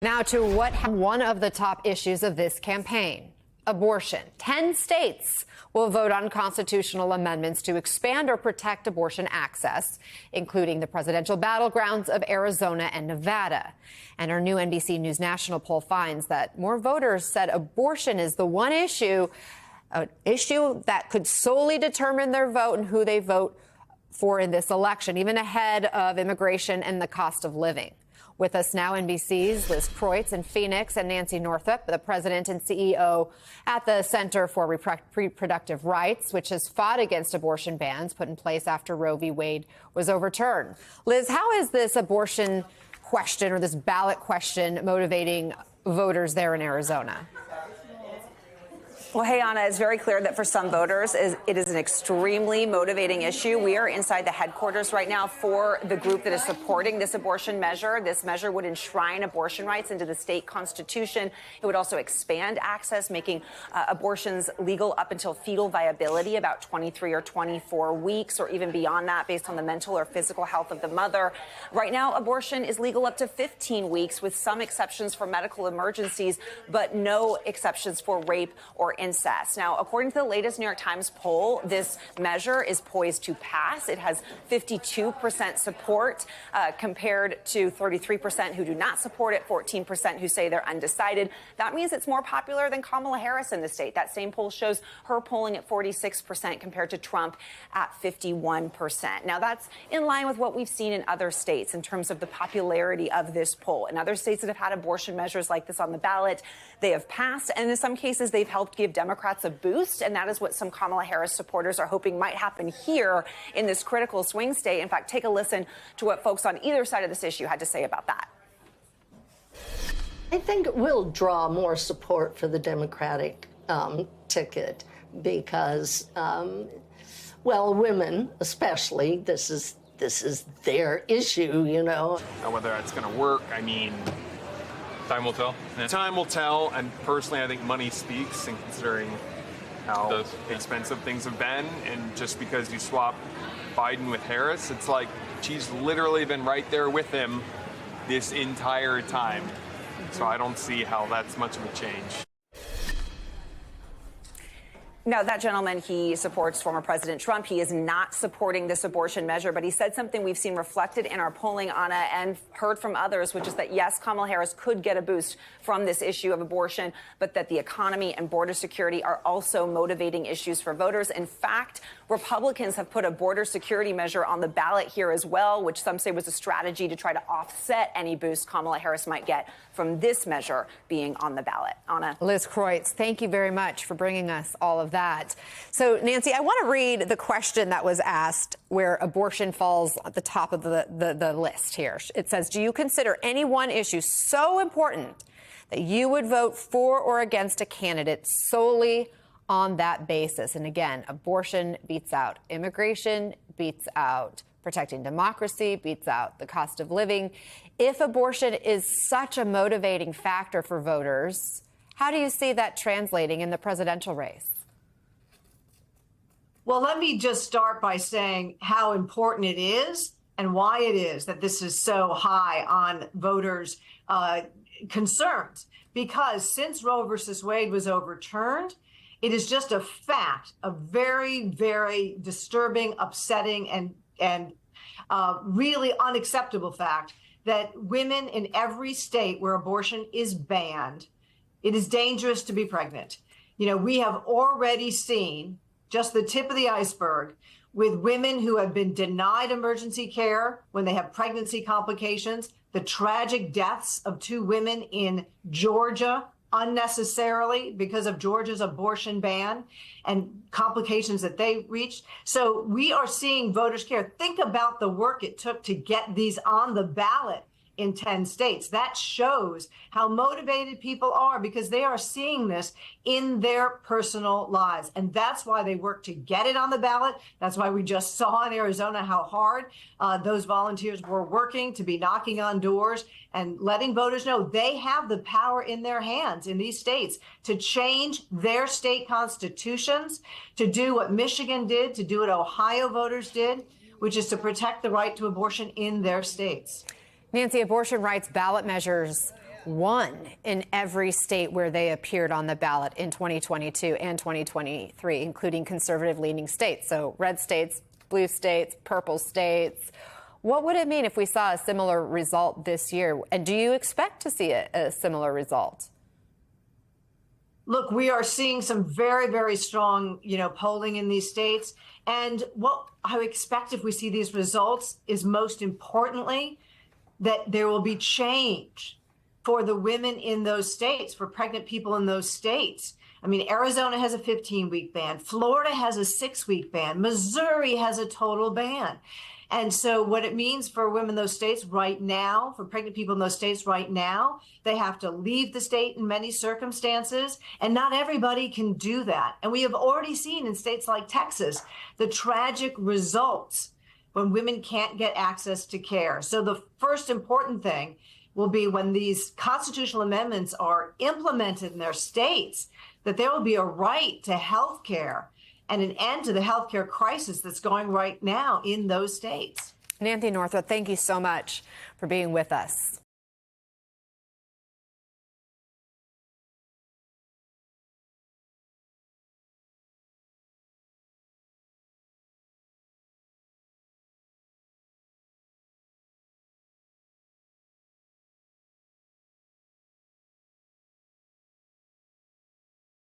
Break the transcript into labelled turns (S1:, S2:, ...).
S1: Now to one of the top issues of this campaign, abortion. 10 states will vote on constitutional amendments to expand or protect abortion access, including the presidential battlegrounds of Arizona and Nevada. And our new NBC News National poll finds that more voters said abortion is the one issue, an issue that could solely determine their vote and who they vote for in this election, even ahead of immigration and the cost of living. With us now, NBC's Liz Kreutz in Phoenix and Nancy Northup, the president and CEO at the Center for Reproductive Rights, which has fought against abortion bans put in place after Roe v. Wade was overturned. Liz, how is this abortion question or this ballot question motivating voters there in Arizona?
S2: Well, hey, Anna, it's very clear that for some voters, it is an extremely motivating issue. We are inside the headquarters right now for the group that is supporting this abortion measure. This measure would enshrine abortion rights into the state constitution. It would also expand access, making abortions legal up until fetal viability, about 23 or 24 weeks, or even beyond that, based on the mental or physical health of the mother. Right now, abortion is legal up to 15 weeks, with some exceptions for medical emergencies, but no exceptions for rape or incest. Now, according to the latest New York Times poll, this measure is poised to pass. It has 52% support compared to 33% who do not support it, 14% who say they're undecided. That means it's more popular than Kamala Harris in the state. That same poll shows her polling at 46% compared to Trump at 51%. Now, that's in line with what we've seen in other states in terms of the popularity of this poll. In other states that have had abortion measures like this on the ballot, they have passed, and in some cases, they've helped give Democrats a boost, and that is what some Kamala Harris supporters are hoping might happen here in this critical swing state. In fact, take a listen to what folks on either side of this issue had to say about that.
S3: I think it will draw more support for the Democratic ticket because, well, women especially, this is their issue, you know.
S4: Whether that's going to work, I mean, time will tell. Yeah. Time will tell, and personally, I think money speaks, and considering how expensive things have been, and just because you swap Biden with Harris, it's like she's literally been right there with him this entire time. So I don't see how that's much of a change.
S2: Now, that gentleman, he supports former President Trump. He is not supporting this abortion measure, but he said something we've seen reflected in our polling, Anna, and heard from others, which is that, yes, Kamala Harris could get a boost from this issue of abortion, but that the economy and border security are also motivating issues for voters. In fact, Republicans have put a border security measure on the ballot here as well, which some say was a strategy to try to offset any boost Kamala Harris might get from this measure being on the ballot. Anna.
S1: Liz Kreutz, thank you very much for bringing us all of that. So, Nancy, I want to read the question that was asked where abortion falls at the top of the list here. It says, do you consider any one issue so important that you would vote for or against a candidate solely on that basis? And again, abortion beats out immigration, beats out protecting democracy, beats out the cost of living. If abortion is such a motivating factor for voters, how do you see that translating in the presidential race?
S5: Well, let me just start by saying how important it is and why it is that this is so high on voters' concerns. Because since Roe versus Wade was overturned, it is just a fact, a very, very disturbing, upsetting, and really unacceptable fact that women in every state where abortion is banned, it is dangerous to be pregnant. You know, we have already seen just the tip of the iceberg with women who have been denied emergency care when they have pregnancy complications, the tragic deaths of 2 women in Georgia unnecessarily because of Georgia's abortion ban and complications that they reached. So we are seeing voters care. Think about the work it took to get these on the ballot in 10 states. That shows how motivated people are because they are seeing this in their personal lives. And that's why they work to get it on the ballot. That's why we just saw in Arizona how hard those volunteers were working to be knocking on doors and letting voters know they have the power in their hands in these states to change their state constitutions, to do what Michigan did, to do what Ohio voters did, which is to protect the right to abortion in their states.
S1: Nancy, abortion rights ballot measures won in every state where they appeared on the ballot in 2022 and 2023, including conservative-leaning states. So red states, blue states, purple states. What would it mean if we saw a similar result this year? And do you expect to see a similar result?
S5: Look, we are seeing some very, very strong, polling in these states. And what I expect if we see these results is, most importantly, that there will be change for the women in those states, for pregnant people in those states. I mean, Arizona has a 15-week ban. Florida has a 6-week ban. Missouri has a total ban. And so what it means for women in those states right now, for pregnant people in those states right now, they have to leave the state in many circumstances, and not everybody can do that. And we have already seen in states like Texas the tragic results when women can't get access to care. So the first important thing will be, when these constitutional amendments are implemented in their states, that there will be a right to health care and an end to the healthcare crisis that's going right now in those states.
S1: Nancy Northup, thank you so much for being with us.